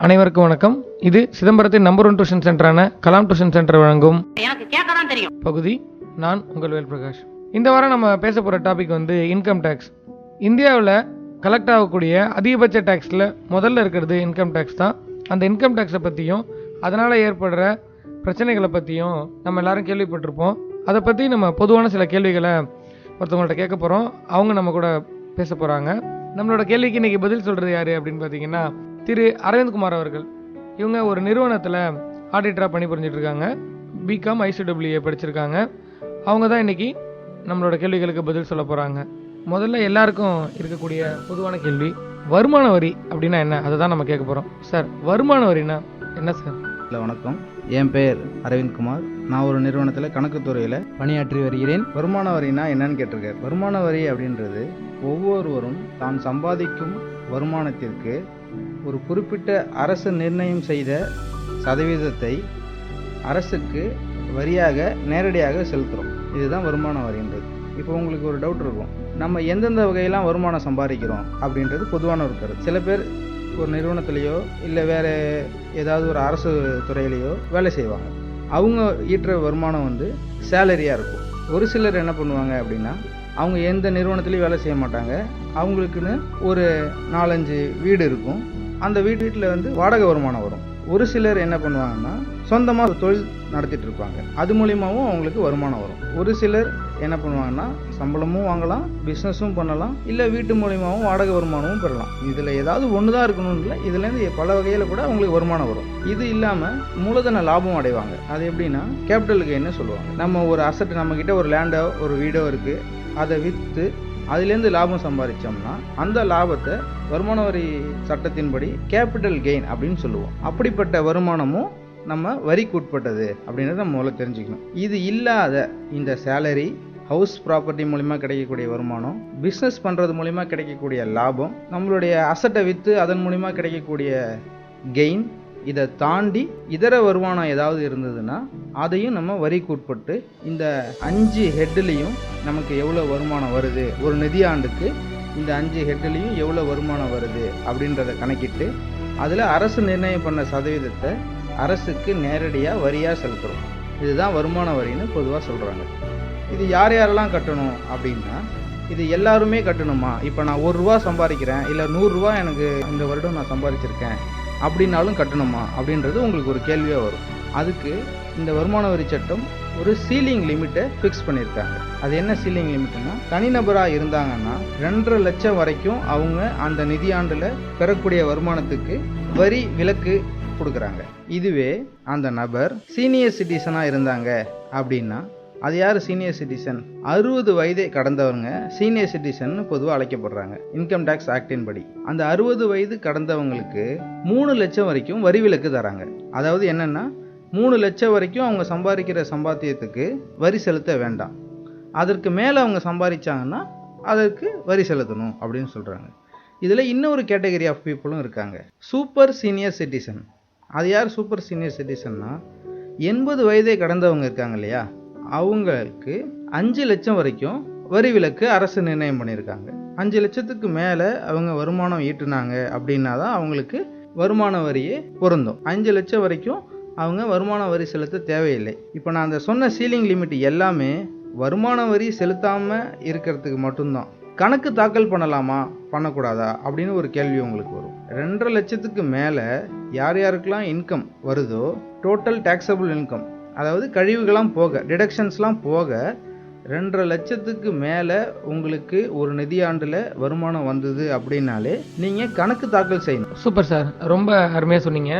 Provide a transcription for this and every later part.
அனைவருக்கும் வணக்கம். இது சிதம்பரத்தின் நம்பர் 1 டியூஷன் சென்டரான கலாம் டியூஷன் சென்டர் வழங்கும் எனக்கு கேட்கதான் தெரியும் பகுதி. நான் உங்கள் வேல்பிரகாஷ். இந்த வாரம் நம்ம பேச போகிற டாபிக் வந்து இன்கம் டேக்ஸ். இந்தியாவில் கலெக்ட் ஆகக்கூடிய அதிகபட்ச டேக்ஸில் முதல்ல இருக்கிறது இன்கம் டேக்ஸ் தான். அந்த இன்கம் டேக்ஸை பற்றியும் அதனால் ஏற்படுற பிரச்சனைகளை பற்றியும் நம்ம எல்லாரும் கேள்விப்பட்டிருப்போம். அதை பற்றி நம்ம பொதுவான சில கேள்விகளை ஒருத்தவங்கள்ட்ட கேட்க போகிறோம். அவங்க நம்ம கூட பேச போகிறாங்க. நம்மளோட கேள்விக்கு இன்றைக்கி பதில் சொல்கிறது யார் அப்படின்னு பார்த்தீங்கன்னா திரு அரவிந்த்குமார் அவர்கள். இவங்க ஒரு நிறுவனத்தில் ஆடிட்டராக பணிபுரிஞ்சிட்டு இருக்காங்க. பிகாம் ICAA படிச்சிருக்காங்க. அவங்க தான் இன்றைக்கி நம்மளோட கேள்விகளுக்கு பதில் சொல்ல போகிறாங்க. முதல்ல எல்லாருக்கும் இருக்கக்கூடிய பொதுவான கேள்வி, வருமான வரி அப்படின்னா என்ன? அதை தான் நம்ம கேட்க போகிறோம். சார், வருமான வரினா என்ன சார்? இல்லை, வணக்கம். என் பெயர் அரவிந்த்குமார். நான் ஒரு நிறுவனத்தில் கணக்குத்துறையில் பணியாற்றி வருகிறேன். வருமான வரினா என்னன்னு கேட்டிருக்காரு. வருமான வரி அப்படின்றது ஒவ்வொருவரும் தான் சம்பாதிக்கும் வருமானத்திற்கு ஒரு குறிப்பிட்ட அரசு நிர்ணயம் செய்த சதவீதத்தை அரசுக்கு வரியாக நேரடியாக செலுத்துகிறோம். இதுதான் வருமான வரின்றது. இப்போ உங்களுக்கு ஒரு டவுட் இருக்கும், நம்ம எந்தெந்த வகையெல்லாம் வருமானம் சம்பாதிக்கிறோம் அப்படின்றது பொதுவான ஒரு கருத்து. சில பேர் ஒரு நிறுவனத்திலேயோ இல்லை வேறு ஏதாவது ஒரு அரசு துறையிலையோ வேலை செய்வாங்க. அவங்க ஈட்டுற வருமானம் வந்து சேலரியாக இருக்கும். ஒரு சிலர் என்ன பண்ணுவாங்க அப்படின்னா, அவங்க எந்த நிறுவனத்துலேயும் வேலை செய்ய மாட்டாங்க. அவங்களுக்குன்னு ஒரு 4-5 வீடு இருக்கும். அந்த வீட்டில் வந்து வாடகை வருமானம் வரும். ஒரு சிலர் என்ன பண்ணுவாங்கன்னா, சொந்தமாக ஒரு தொழில் நடத்திட்டு இருப்பாங்க. அது மூலியமாகவும் அவங்களுக்கு வருமானம் வரும். ஒரு சிலர் என்ன பண்ணுவாங்கன்னா, சம்பளமும் வாங்கலாம், பிஸ்னஸும் பண்ணலாம், இல்லை வீட்டு மூலியமாகவும் வாடகை வருமானமும் பெறலாம். இதில் ஏதாவது ஒன்று தான் இருக்கணும்னு இல்லை, இதுலேருந்து பல வகையில் கூட அவங்களுக்கு வருமானம் வரும். இது இல்லாமல் மூலதன லாபம் அடைவாங்க. அது எப்படின்னா கேபிட்டல் கெயின்னு சொல்லுவாங்க. நம்ம ஒரு அசட், நம்மக்கிட்ட ஒரு லேண்டோ ஒரு வீடோ இருக்குது, அதை விற்று அதுலேருந்து லாபம் சம்பாதிச்சோம்னா அந்த லாபத்தை வருமான வரி சட்டத்தின்படி கேபிட்டல் கெயின் அப்படின்னு சொல்லுவோம். அப்படிப்பட்ட வருமானமும் நம்ம வரிக்கு உட்பட்டது அப்படின்றத நம்ம முதல்ல தெரிஞ்சுக்கணும். இது இல்லாத இந்த சேலரி, ஹவுஸ் ப்ராப்பர்ட்டி மூலிமா கிடைக்கக்கூடிய வருமானம், பிஸ்னஸ் பண்ணுறது மூலிமா கிடைக்கக்கூடிய லாபம், நம்மளுடைய அசட்டை விற்று அதன் மூலிமா கிடைக்கக்கூடிய கெயின், இதை தாண்டி இதர வருமானம் ஏதாவது இருந்ததுன்னா அதையும் நம்ம வரிக்கு உட்பட்டு இந்த 5 ஹெட்லேயும் நமக்கு எவ்வளோ வருமானம் வருது, ஒரு நிதியாண்டுக்கு இந்த 5 ஹெட்லேயும் எவ்வளோ வருமானம் வருது அப்படின்றத கணக்கிட்டு அதில் அரசு நிர்ணயம் பண்ண சதவீதத்தை அரசுக்கு நேரடியாக வரியாக செலுத்துகிறோம். இதுதான் வருமான வரின்னு பொதுவாக சொல்கிறாங்க. இது யார் யாரெல்லாம் கட்டணும் அப்படின்னா, இது எல்லாருமே கட்டணுமா? இப்போ நான் 1 ரூபா சம்பாதிக்கிறேன், இல்லை 100 ரூபா எனக்கு இந்த வருடம் நான் சம்பாதிச்சிருக்கேன் அப்படின்னாலும் கட்டணுமா அப்படின்றது உங்களுக்கு ஒரு கேள்வியாக வரும். அதுக்கு இந்த வருமான வரி சட்டம் ஒரு சீலிங் லிமிட்டை ஃபிக்ஸ் பண்ணியிருக்காங்க. அது என்ன சீலிங் லிமிட்னா, தனிநபராக இருந்தாங்கன்னா 2.5 லட்சம் வரைக்கும் அவங்க அந்த நிதியாண்டில் பெறக்கூடிய வருமானத்துக்கு வரி விலக்கு கொடுக்குறாங்க. இதுவே அந்த நபர் சீனியர் சிட்டிசனாக இருந்தாங்க அப்படின்னா, அது யார் சீனியர் சிட்டிசன்? 60 வயதை கடந்தவங்க சீனியர் சிட்டிசன் பொதுவாக அழைக்கப்படுறாங்க இன்கம் டேக்ஸ் ஆக்டின் படி. அந்த 60 வயது கடந்தவங்களுக்கு 3 லட்சம் வரைக்கும் வரி விலக்கு தராங்க. அதாவது என்னன்னா, 3 லட்சம் வரைக்கும் அவங்க சம்பாதிக்கிற சம்பாத்தியத்துக்கு வரி செலுத்த வேண்டாம். அதற்கு மேலே அவங்க சம்பாதிச்சாங்கன்னா அதற்கு வரி செலுத்தணும் அப்படின்னு சொல்கிறாங்க. இதில் இன்னொரு கேட்டகரி ஆஃப் பீப்புளும் இருக்காங்க, சூப்பர் சீனியர் சிட்டிசன். அது யார் சூப்பர் சீனியர் சிட்டிசன்னா, 80 வயதை கடந்தவங்க இருக்காங்க இல்லையா, அவங்களுக்கு 5 லட்சம் வரைக்கும் வரி விலக்கு அரசு நிர்ணயம் பண்ணியிருக்காங்க. 5 லட்சத்துக்கு மேலே அவங்க வருமானம் ஈட்டுனாங்க அப்படின்னா தான் அவங்களுக்கு வருமான வரியே பொருந்தும். 5 லட்சம் வரைக்கும் அவங்க வருமான வரி செலுத்த தேவையில்லை. இப்போ நான் அந்த சொன்ன சீலிங் லிமிட் எல்லாமே வருமான வரி செலுத்தாமல் இருக்கிறதுக்கு மட்டும்தான். கணக்கு தாக்கல் பண்ணலாமா பண்ணக்கூடாதா அப்படின்னு ஒரு கேள்வி உங்களுக்கு வரும். 2.5 லட்சத்துக்கு மேலே யார் யாருக்கெல்லாம் இன்கம் வருதோ, டோட்டல் டேக்ஸபிள் இன்கம், அதாவது கழிவுகள்லாம் போக, டிடக்ஷன்ஸ்லாம் போக 2.5 லட்சத்துக்கு மேலே உங்களுக்கு ஒரு நிதியாண்டில் வருமானம் வந்தது அப்படின்னாலே நீங்கள் கணக்கு தாக்கல் செய்யணும். சூப்பர் சார், ரொம்ப அருமையாக சொன்னீங்க.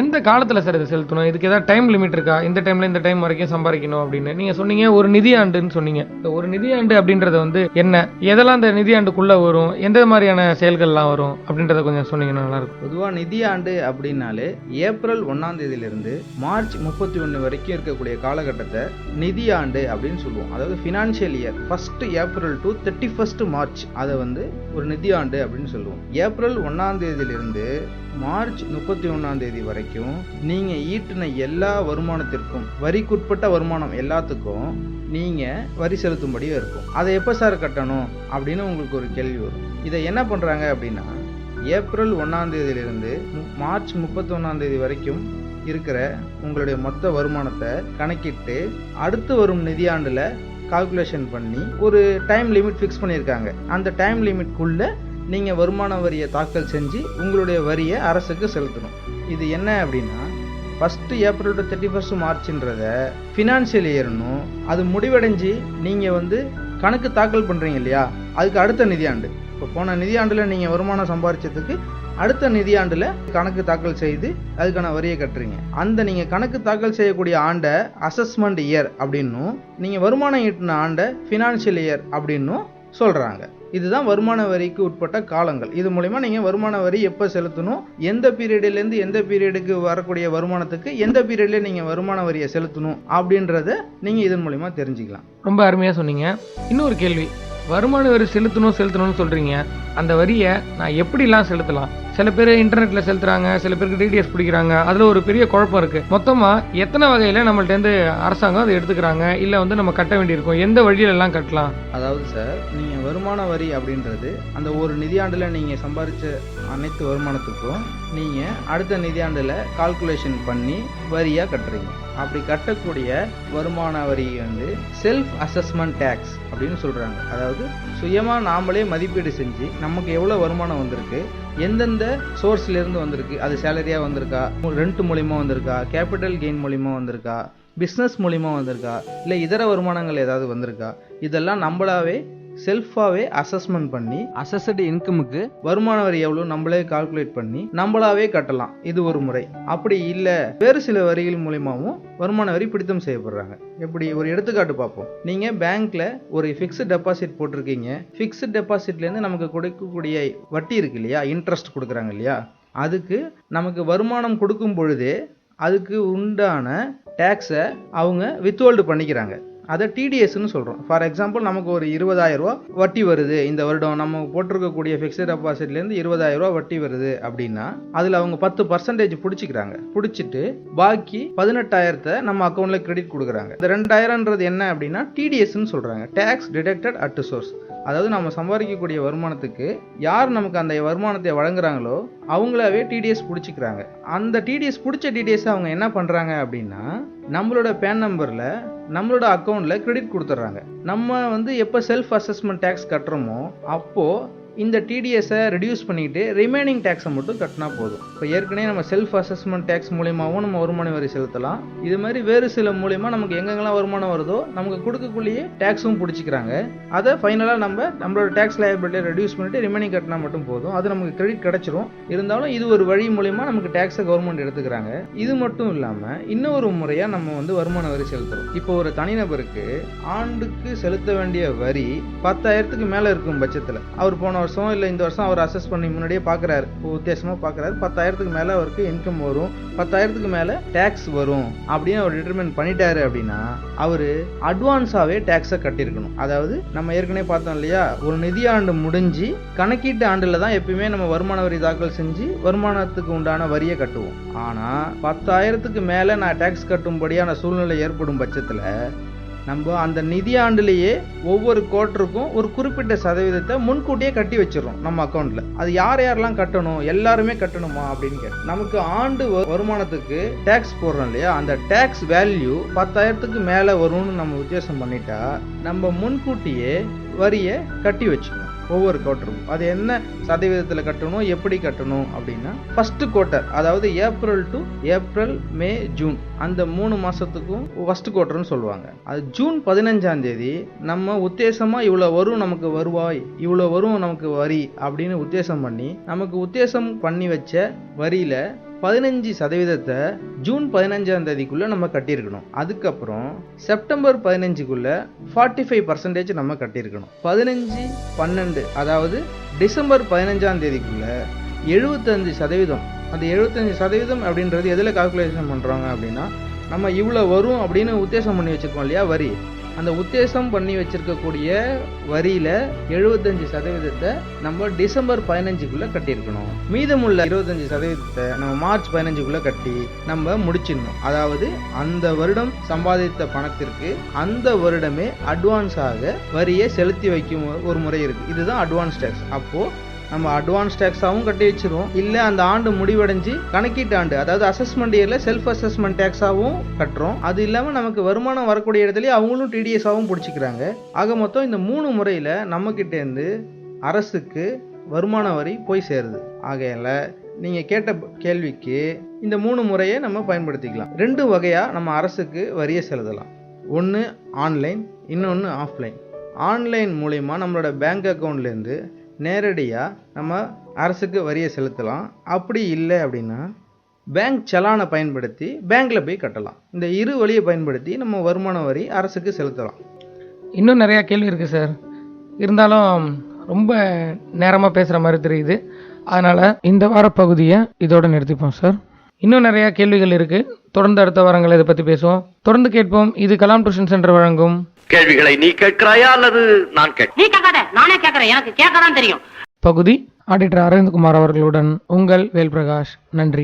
எந்த காலத்தில் சார் இதை செலுத்தணும்? இதுக்கு ஏதாவது டைம் லிமிட் இருக்கா? இந்த டைமில் இந்த டைம் வரைக்கும் சம்பாதிக்கணும் அப்படின்னு நீங்கள் சொன்னீங்க. ஒரு நிதியாண்டுன்னு சொன்னீங்க. ஒரு நிதியாண்டு அப்படின்றது வந்து என்ன, எதெல்லாம் அந்த நிதியாண்டுக்குள்ளே வரும், எந்த மாதிரியான செயல்கள்லாம் வரும் அப்படின்றத கொஞ்சம் சொன்னீங்கன்னா நல்லாயிருக்கும். பொதுவாக நிதியாண்டு அப்படின்னாலே ஏப்ரல் 1ஆம் தேதியிலிருந்து மார்ச் 31 வரைக்கும் இருக்கக்கூடிய காலகட்டத்தை நிதியாண்டு அப்படின்னு சொல்லுவோம். அதாவது financial year 1 April to 31 March, அதை வந்து ஒரு நிதியாண்டு அப்படின்னு சொல்லுவோம். ஏப்ரல் 1ஆம் தேதியிலிருந்து மார்ச் 31ஆம் தேதி வரைக்கும் நீங்கள் ஈட்டின எல்லா வருமானத்திற்கும், வரிக்குட்பட்ட வருமானம் எல்லாத்துக்கும் நீங்கள் வரி செலுத்தும்படியும் இருக்கும். அதை எப்போ சார் கட்டணும் அப்படின்னு உங்களுக்கு ஒரு கேள்வி வரும். இதை என்ன பண்ணுறாங்க அப்படின்னா, ஏப்ரல் 1ஆம் தேதியிலிருந்து மார்ச் 31ஆம் தேதி வரைக்கும் இருக்கிற உங்களுடைய மொத்த வருமானத்தை கணக்கிட்டு அடுத்து வரும் நிதியாண்டுல கால்குலேஷன் பண்ணி ஒரு டைம் லிமிட் ஃபிக்ஸ் பண்ணியிருக்காங்க. அந்த டைம் லிமிட்குள்ள நீங்க வருமான வரியை தாக்கல் செஞ்சு உங்களுடைய வரியை அரசுக்கு செலுத்தணும். இது என்ன அப்படின்னா, 1 ஏப்ரல் டு 31 மார்ச்ன்றத ஃபினான்ஷியல் இயர்னும், அது முடிவடைஞ்சு நீங்க கணக்கு தாக்கல் பண்றீங்க இல்லையா, அதுக்கு அடுத்த நிதியாண்டு, இப்போ போன நிதியாண்டுல நீங்க வருமானம் சம்பாதிச்சதுக்கு அடுத்த நிதியாண்டுல கணக்கு தாக்கல் செய்து அதுக்கான வரியை கட்டுறீங்க. அந்த நீங்க கணக்கு தாக்கல் செய்யக்கூடிய ஆண்டை அசஸ்மெண்ட் இயர் அப்படின்னும், நீங்க வருமானம் ஈட்டின ஆண்டை ஃபினான்ஷியல் இயர் அப்படின்னும் சொல்றாங்க. இதுதான் வருமான வரிக்கு உட்பட்ட காலங்கள். இது மூலமா நீங்க வருமான வரி எப்ப செலுத்தணும், எந்த பீரியட்ல இருந்து எந்த பீரியடுக்கு வரக்கூடிய வருமானத்துக்கு எந்த பீரியட்ல நீங்க வருமான வரியை செலுத்தணும் அப்படின்றத நீங்க இதன் மூலமா தெரிஞ்சுக்கலாம். ரொம்ப அருமையா சொன்னீங்க. இன்னொரு கேள்வி, வருமான வரி செலுத்தணும்னு சொல்றீங்க, அந்த வரியை நான் எப்படிலாம் செலுத்தலாம்? சில பேர் இன்டர்நெட்ல செலுத்துறாங்க, சில பேருக்கு டிடிஎஸ் பிடிக்கிறாங்க. அதுல ஒரு பெரிய குழப்பம் இருக்கு. மொத்தமா எத்தனை வகையில நம்மள்ட்ட இருந்து அரசாங்கம் அதை எடுத்துக்கிறாங்க, இல்ல நம்ம கட்ட வேண்டியிருக்கும், எந்த வழியில எல்லாம் கட்டலாம்? அதாவது சார், நீங்க வருமான வரி அப்படின்றது அந்த ஒரு நிதியாண்டுல நீங்க சம்பாதிச்ச அனைத்து வருமானத்துக்கும் நீங்க அடுத்த நிதியாண்டுல கால்குலேஷன் பண்ணி வரியா கட்டுறீங்க. அப்படி கட்டக்கூடிய வருமான வரி செல்ஃப் அசஸ்மெண்ட் டேக்ஸ் அப்படின்னு சொல்றாங்க. அதாவது சுயமா நாமளே மதிப்பீடு செஞ்சு நமக்கு எவ்வளவு வருமானம் வந்திருக்கு, எந்தெந்த சோர்ஸ்ல இருந்து வந்திருக்கு, அது சேலரியா வந்திருக்கா, ரெண்ட் மூலியமா வந்திருக்கா, கேபிட்டல் கெயின் மூலியமா வந்திருக்கா, பிசினஸ் மூலியமா வந்திருக்கா, இல்ல இதர வருமானங்கள் ஏதாவது வந்திருக்கா, இதெல்லாம் நம்மளாவே செல்ஃபாவே அசஸ்மெண்ட் பண்ணி அசஸ்டு இன்கமுக்கு வருமான வரி எவ்வளவு நம்மளே கால்குலேட் பண்ணி நம்மளாவே கட்டலாம். இது ஒரு முறை. அப்படி இல்ல வேறு சில வரிகள் மூலமாவும் வருமான வரி பிடித்தம் செய்யப்படுறாங்க. எப்படி, ஒரு எடுத்துக்காட்டு பார்ப்போம். நீங்க பேங்க்ல ஒரு ஃபிக்ஸ்ட் டெபாசிட் போட்டிருக்கீங்க. ஃபிக்ஸ்ட் டெபாசிட்ல இருந்து நமக்கு கொடுக்கக்கூடிய வட்டி இருக்கு இல்லையா, இன்ட்ரெஸ்ட் கொடுக்குறாங்க இல்லையா, அதுக்கு நமக்கு வருமானம் கொடுக்கும் பொழுதே அதுக்கு உண்டான டேக்ஸை அவங்க வித்ஹோல்டு பண்ணிக்கிறாங்க. அதை டிடிஎஸ்ன்னு சொல்கிறோம். ஃபார் எக்ஸாம்பிள், நமக்கு ஒரு 20,000 ரூபா வட்டி வருது இந்த வருடம், நம்ம போட்டிருக்கக்கூடிய ஃபிக்ஸ்ட் டெபாசிட்லேருந்து 20,000 ரூபா வட்டி வருது அப்படின்னா அதில் அவங்க 10% பிடிச்சிக்கிறாங்க. பிடிச்சிட்டு பாக்கி 18,000 நம்ம அக்கௌண்ட்ல கிரெடிட் கொடுக்குறாங்க. இந்த 2,000ன்றது என்ன அப்படின்னா டிடிஎஸ்ன்னு சொல்கிறாங்க, டேக்ஸ் டிடக்டட் அட் சோர்ஸ். அதாவது நம்ம சம்பாதிக்கக்கூடிய வருமானத்துக்கு யார் நமக்கு அந்த வருமானத்தை வழங்குறாங்களோ அவங்களாவே டிடிஎஸ் பிடிச்சிக்கிறாங்க. அந்த டிடிஎஸ் பிடிச்ச டிடிஎஸ் அவங்க என்ன பண்ணுறாங்க அப்படின்னா நம்மளோட பேன் நம்பரில் நம்மளோட அக்கௌண்ட்ல கிரெடிட் கொடுத்துட்றாங்க. நம்ம எப்போ செல்ஃப் அசஸ்மெண்ட் டேக்ஸ் கட்டுறோமோ அப்போது இந்த டிடிஎஸை ரெடியூஸ் பண்ணிக்கிட்டு ரிமைனிங் டேக்ஸை மட்டும் கட்டினா போதும். இப்போ ஏற்கனவே நம்ம செல்ஃப் அசஸ்மெண்ட் டேக்ஸ் மூலியமாகவும் நம்ம வருமான வரி செலுத்தலாம். இது மாதிரி வேறு சில மூலியமா நமக்கு எங்கெங்கெல்லாம் வருமானம் வருதோ நமக்கு கொடுக்கக்கூடிய டேக்ஸும் பிடிச்சிக்கிறாங்க. அதை ஃபைனலாக நம்மளோட டேக்ஸ் லையபிலிட்டியை ரெடியூஸ் பண்ணிட்டு ரிமைனிங் கட்டினா மட்டும் போதும். அது நமக்கு கிரெடிட் கிடைச்சிரும். இருந்தாலும் இது ஒரு வழி மூலியமா நமக்கு டேக்ஸை கவர்மெண்ட் எடுத்துக்கிறாங்க. இது மட்டும் இல்லாமல் இன்னொரு முறையா நம்ம வருமான வரி செலுத்துறோம். இப்போ ஒரு தனிநபருக்கு ஆண்டுக்கு செலுத்த வேண்டிய வரி 10,000க்கு மேல இருக்கும் பட்சத்தில் அவர் போன வருஷம் இல்ல இந்த வருஷம் அவர் அசஸ் பண்ணி முன்னாடியே பாக்குறாரு, உத்தேசமா பாக்குறாரு, 10,000க்கு மேல அவருக்கு இன்கம் வரும், 10,000க்கு மேல டாக்ஸ் வரும் அப்படின்னு அவர் டிட்டர்மைன் பண்ணிட்டாரு அப்படின்னா அவரு அட்வான்ஸாவே டாக்ஸை கட்டியிருக்கணும். அதாவது நம்ம ஏற்கனவே பார்த்தோம் இல்லையா, ஒரு நிதியாண்டு முடிஞ்சு கணக்கீட்டு ஆண்டுல தான் எப்பயுமே நம்ம வருமான வரி தாக்கல் செஞ்சு வருமானத்துக்கு உண்டான வரியை கட்டுவோம். ஆனா 10,000க்கு மேல நான் டாக்ஸ் கட்டும்படியான சூழ்நிலை ஏற்படும் பட்சத்துல நம்ம அந்த நிதியாண்டுலேயே ஒவ்வொரு குவார்ட்டருக்கும் ஒரு குறிப்பிட்ட சதவீதத்தை முன்கூட்டியே கட்டி வச்சிடறோம் நம்ம அக்கௌண்ட்ல. அது யார் யாரெல்லாம் கட்டணும், எல்லாருமே கட்டணுமா அப்படின்னு கேட்டு நமக்கு ஆண்டு வருமானத்துக்கு டேக்ஸ் போடுறோம் இல்லையா, அந்த டேக்ஸ் வேல்யூ 10,000க்கு மேல வரும்னு நம்ம உத்தேசம் பண்ணிட்டா நம்ம முன்கூட்டியே வரியை கட்டி வச்சுக்கணும் ஒவ்வொரு குவார்ட்டருக்கும். அது என்ன சதவீதத்தில் கட்டணும், எப்படி கட்டணும் அப்படின்னா ஃபர்ஸ்ட் குவார்ட்டர், அதாவது April to April May June, அந்த 3 மாசத்துக்கும் ஃபர்ஸ்ட் குவார்ட்டர்னு சொல்லுவாங்க. அது ஜூன் 15ஆம் தேதி நம்ம உத்தேசமா இவ்வளவு வரும் நமக்கு வருவாய், இவ்வளவு வரும் நமக்கு வரி அப்படின்னு உத்தேசம் பண்ணி நமக்கு உத்தேசம் பண்ணி வச்ச வரியில 15% ஜூன் 15ஆம் தேதிக்குள்ள நம்ம கட்டியிருக்கணும். அதுக்கப்புறம் செப்டம்பர் 15க்குள்ள 45% நம்ம கட்டியிருக்கணும். 15/12 அதாவது டிசம்பர் 15ஆம் தேதிக்குள்ள 75%. அந்த 75% அப்படின்றது எதில் கால்குலேஷன் பண்றாங்க அப்படின்னா நம்ம இவ்வளவு வரும் அப்படின்னு உத்தேசம் பண்ணி வச்சிருக்கோம் இல்லையா வரி, அந்த உத்தேசம் பண்ணி வச்சிருக்கக்கூடிய வரியில 75% நம்ம டிசம்பர் 15க்குள்ள கட்டியிருக்கணும். மீதமுள்ள 25% நம்ம மார்ச் 15க்குள்ள கட்டி நம்ம முடிச்சிடணும். அதாவது அந்த வருடம் சம்பாதித்த பணத்திற்கு அந்த வருடமே அட்வான்ஸாக வரியை செலுத்தி வைக்கும் ஒரு முறை இருக்கு. இதுதான் அட்வான்ஸ் டேக்ஸ். அப்போ நம்ம அட்வான்ஸ் டேக்ஸாகவும் கட்டி வச்சிருவோம், இல்லை அந்த ஆண்டு முடிவடைஞ்சு கணக்கீட்டு ஆண்டு அதாவது அசஸ்மெண்ட் இயரில் செல்ஃப் அசஸ்மெண்ட் டேக்ஸாகவும் கட்டுறோம். அது இல்லாமல் நமக்கு வருமானம் வரக்கூடிய இடத்துலயே அவங்களும் டிடிஎஸாகவும் பிடிச்சிக்கிறாங்க. ஆக மொத்தம் இந்த 3 முறையில் நம்மக்கிட்டேருந்து அரசுக்கு வருமான வரி போய் சேருது. ஆகையால நீங்கள் கேட்ட கேள்விக்கு இந்த 3 முறையை நம்ம பயன்படுத்திக்கலாம். 2 வகையாக நம்ம அரசுக்கு வரியை செலுத்தலாம். ஒன்று ஆன்லைன், இன்னொன்று ஆஃப்லைன். ஆன்லைன் மூலயமா நம்மளோட பேங்க் அக்கௌண்ட்லேருந்து நேரடியாக நம்ம அரசுக்கு வரியை செலுத்தலாம். அப்படி இல்லை அப்படின்னா பேங்க் சலானை பயன்படுத்தி பேங்க்கில் போய் கட்டலாம். இந்த 2 வழியை பயன்படுத்தி நம்ம வருமான வரி அரசுக்கு செலுத்தலாம். இன்னும் நிறையா கேள்வி இருக்குது சார், இருந்தாலும் ரொம்ப நேரமாக பேசுகிற மாதிரி தெரியுது. அதனால் இந்த வார பகுதியை இதோட நிறுத்திப்போம் சார். இன்னும் நிறையா கேள்விகள் இருக்குது, தொடர்ந்து அடுத்த வாரங்கள் இதை பற்றி பேசுவோம். தொடர்ந்து கேட்போம். இது கலாம் டியூஷன் சென்டர் வழங்கும் கேள்விகளை நீ கேட்கிறாயா அல்லது நான் கேட்க? நீ கேட்காத, நானே கேட்கறேன், எனக்கு கேட்கதான் தெரியும் பகுதி. ஆடிட்டர் அரவிந்த்குமார் அவர்களுடன் உங்கள் வேல்பிரகாஷ். நன்றி.